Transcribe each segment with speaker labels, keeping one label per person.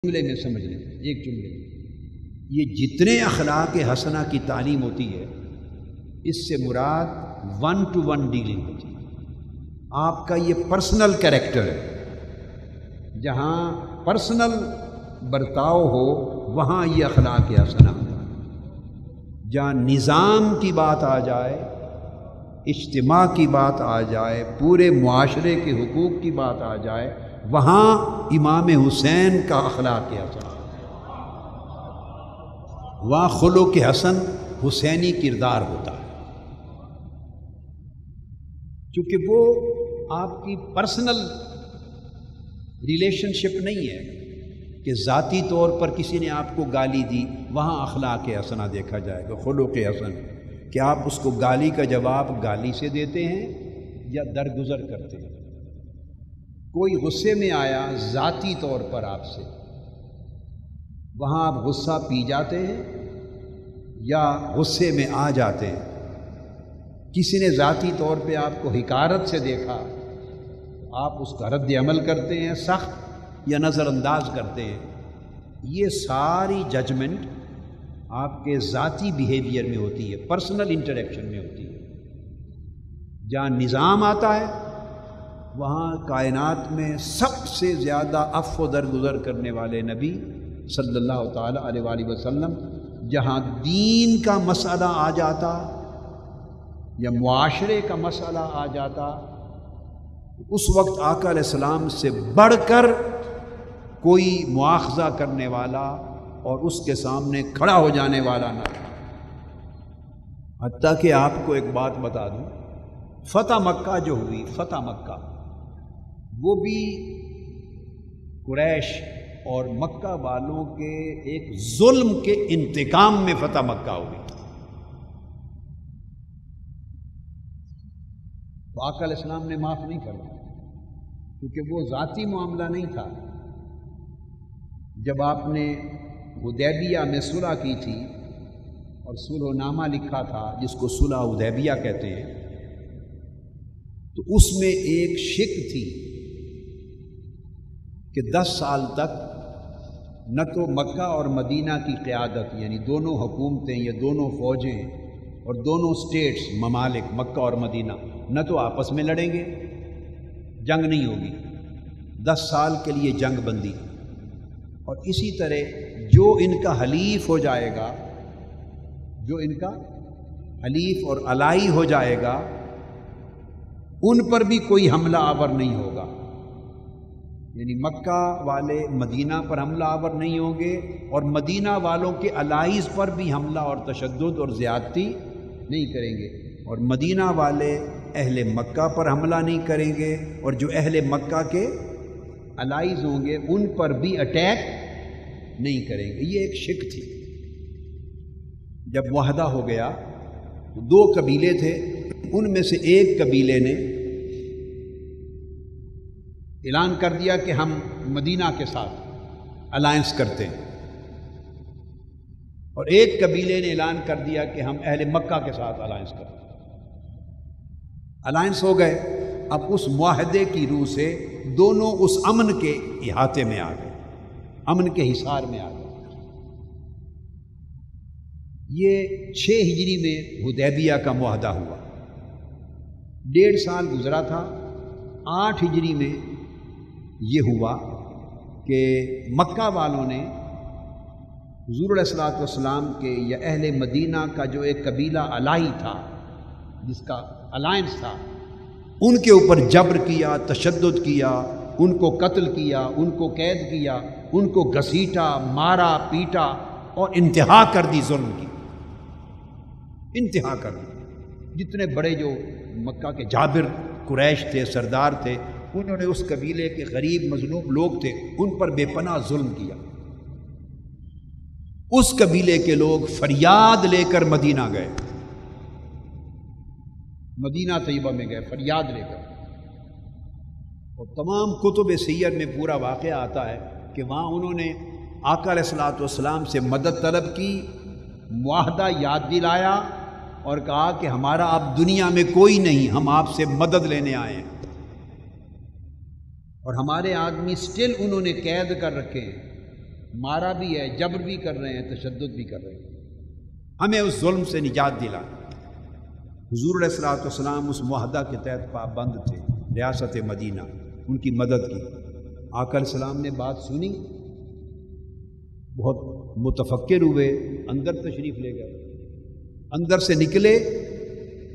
Speaker 1: جملے میں سمجھ لیں، ایک جملے میں یہ جتنے اخلاق حسنہ کی تعلیم ہوتی ہے اس سے مراد 1 to 1 ڈیلنگ ہوتی ہے۔ آپ کا یہ پرسنل کریکٹر ہے، جہاں پرسنل برتاؤ ہو وہاں یہ اخلاق حسنہ ہوتا ہے۔ جہاں نظام کی بات آ جائے، اجتماع کی بات آ جائے، پورے معاشرے کے حقوق کی بات آ جائے، وہاں امام حسین کا اخلاق حسن، وہاں خلق حسن حسینی کردار ہوتا ہے، چونکہ وہ آپ کی پرسنل ریلیشن شپ نہیں ہے کہ ذاتی طور پر کسی نے آپ کو گالی دی، وہاں اخلاق حسنہ دیکھا جائے گا، خلق حسن، کہ آپ اس کو گالی کا جواب گالی سے دیتے ہیں یا درگزر کرتے ہیں۔ کوئی غصے میں آیا ذاتی طور پر آپ سے، وہاں آپ غصہ پی جاتے ہیں یا غصے میں آ جاتے ہیں۔ کسی نے ذاتی طور پہ آپ کو حقارت سے دیکھا، آپ اس کا رد عمل کرتے ہیں سخت یا نظر انداز کرتے ہیں۔ یہ ساری ججمنٹ آپ کے ذاتی بیہیویئر میں ہوتی ہے، پرسنل انٹریکشن میں ہوتی ہے۔ جہاں نظام آتا ہے وہاں کائنات میں سب سے زیادہ عفو و درگزر کرنے والے نبی صلی اللہ تعالیٰ علیہ وآلہ وسلم، جہاں دین کا مسئلہ آ جاتا یا معاشرے کا مسئلہ آ جاتا، اس وقت آقا علیہ السلام سے بڑھ کر کوئی مواخذہ کرنے والا اور اس کے سامنے کھڑا ہو جانے والا نہ تھا۔ حتیٰ کہ آپ کو ایک بات بتا دوں، فتح مکہ جو ہوئی، فتح مکہ وہ بھی قریش اور مکہ والوں کے ایک ظلم کے انتقام میں فتح مکہ ہوئی۔ تو آقا علیہ السلام نے معاف نہیں کرنا، کیونکہ وہ ذاتی معاملہ نہیں تھا۔ جب آپ نے حدیبیہ میں صلح کی تھی اور صلح نامہ لکھا تھا جس کو صلح حدیبیہ کہتے ہیں، تو اس میں ایک شک تھی کہ 10 سال تک نہ تو مکہ اور مدینہ کی قیادت، یعنی دونوں حکومتیں یا دونوں فوجیں اور دونوں سٹیٹس، ممالک مکہ اور مدینہ، نہ تو آپس میں لڑیں گے، جنگ نہیں ہوگی، 10 سال کے لیے جنگ بندی، اور اسی طرح جو ان کا حلیف ہو جائے گا، جو ان کا حلیف اور الائی ہو جائے گا، ان پر بھی کوئی حملہ آور نہیں ہوگا، یعنی مکہ والے مدینہ پر حملہ آور نہیں ہوں گے اور مدینہ والوں کے الائیز پر بھی حملہ اور تشدد اور زیادتی نہیں کریں گے، اور مدینہ والے اہل مکہ پر حملہ نہیں کریں گے، اور جو اہل مکہ کے الائیز ہوں گے ان پر بھی اٹیک نہیں کریں گے۔ یہ ایک شک تھی۔ جب معاہدہ ہو گیا تو 2 قبیلے تھے، ان میں سے ایک قبیلے نے اعلان کر دیا کہ ہم مدینہ کے ساتھ الائنس کرتے ہیں، اور ایک قبیلے نے اعلان کر دیا کہ ہم اہل مکہ کے ساتھ الائنس کرتے ہیں۔ الائنس ہو گئے، اب اس معاہدے کی روح سے دونوں اس امن کے احاطے میں آ گئے، امن کے حصار میں آ گئے۔ یہ 6 ہجری میں حدیبیہ کا معاہدہ ہوا، 1.5 سال گزرا تھا، 8 ہجری میں یہ ہوا کہ مکہ والوں نے حضور علیہ الصلوۃ والسلام کے یا اہل مدینہ کا جو ایک قبیلہ الائی تھا جس کا الائنس تھا، ان کے اوپر جبر کیا، تشدد کیا، ان کو قتل کیا، ان کو قید کیا، ان کو گھسیٹا، مارا پیٹا اور انتہا کر دی، ظلم کی انتہا کر دی۔ جتنے بڑے جو مکہ کے جابر قریش تھے، سردار تھے، انہوں نے اس قبیلے کے غریب مظلوم لوگ تھے ان پر بے پناہ ظلم کیا۔ اس قبیلے کے لوگ فریاد لے کر مدینہ گئے، مدینہ طیبہ میں گئے فریاد لے کر، اور تمام کتب سیر میں پورا واقعہ آتا ہے کہ وہاں انہوں نے آقا علیہ الصلوۃ والسلام سے مدد طلب کی، معاہدہ یاد دلایا اور کہا کہ ہمارا اب دنیا میں کوئی نہیں، ہم آپ سے مدد لینے آئے ہیں، اور ہمارے آدمی سٹل انہوں نے قید کر رکھے ہیں، مارا بھی ہے، جبر بھی کر رہے ہیں، تشدد بھی کر رہے ہیں، ہمیں اس ظلم سے نجات دلا۔ حضور علیہ الصلوۃ والسلام اس معاہدہ کے تحت پابند تھے، ریاست مدینہ ان کی مدد کی۔ آقا علیہ السلام نے بات سنی، بہت متفکر ہوئے، اندر تشریف لے گئے، اندر سے نکلے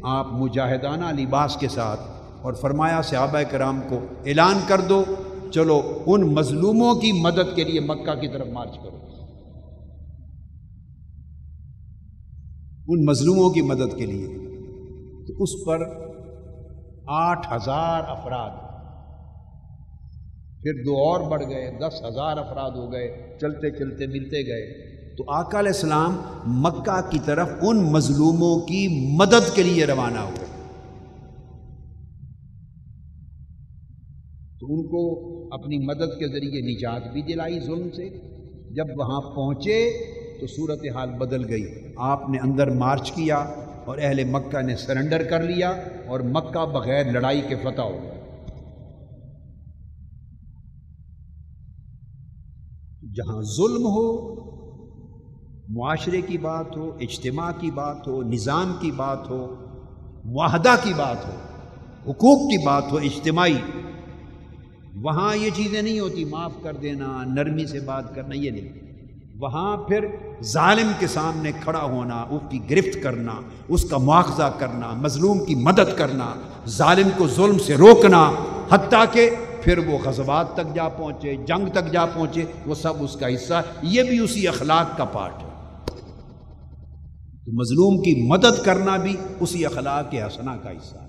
Speaker 1: آپ مجاہدانہ لباس کے ساتھ، اور فرمایا صحابہ کرام کو اعلان کر دو، چلو ان مظلوموں کی مدد کے لیے مکہ کی طرف مارچ کرو، ان مظلوموں کی مدد کے لیے۔ تو اس پر 8,000 افراد، پھر 2 اور بڑھ گئے، 10,000 افراد ہو گئے، چلتے چلتے ملتے گئے۔ تو آقا علیہ السلام مکہ کی طرف ان مظلوموں کی مدد کے لیے روانہ ہوئے۔ تو ان کو اپنی مدد کے ذریعے نجات بھی دلائی ظلم سے۔ جب وہاں پہنچے تو صورتحال بدل گئی، آپ نے اندر مارچ کیا اور اہل مکہ نے سرنڈر کر لیا، اور مکہ بغیر لڑائی کے فتح ہو گیا۔ جہاں ظلم ہو، معاشرے کی بات ہو، اجتماع کی بات ہو، نظام کی بات ہو، معاہدہ کی بات ہو، حقوق کی بات ہو اجتماعی، وہاں یہ چیزیں نہیں ہوتی، معاف کر دینا، نرمی سے بات کرنا، یہ نہیں۔ وہاں پھر ظالم کے سامنے کھڑا ہونا، اس کی گرفت کرنا، اس کا مواخذہ کرنا، مظلوم کی مدد کرنا، ظالم کو ظلم سے روکنا، حتیٰ کہ پھر وہ غزوات تک جا پہنچے، جنگ تک جا پہنچے، وہ سب اس کا حصہ، یہ بھی اسی اخلاق کا پارٹ ہے۔ تو مظلوم کی مدد کرنا بھی اسی اخلاق حسنہ کا حصہ ہے۔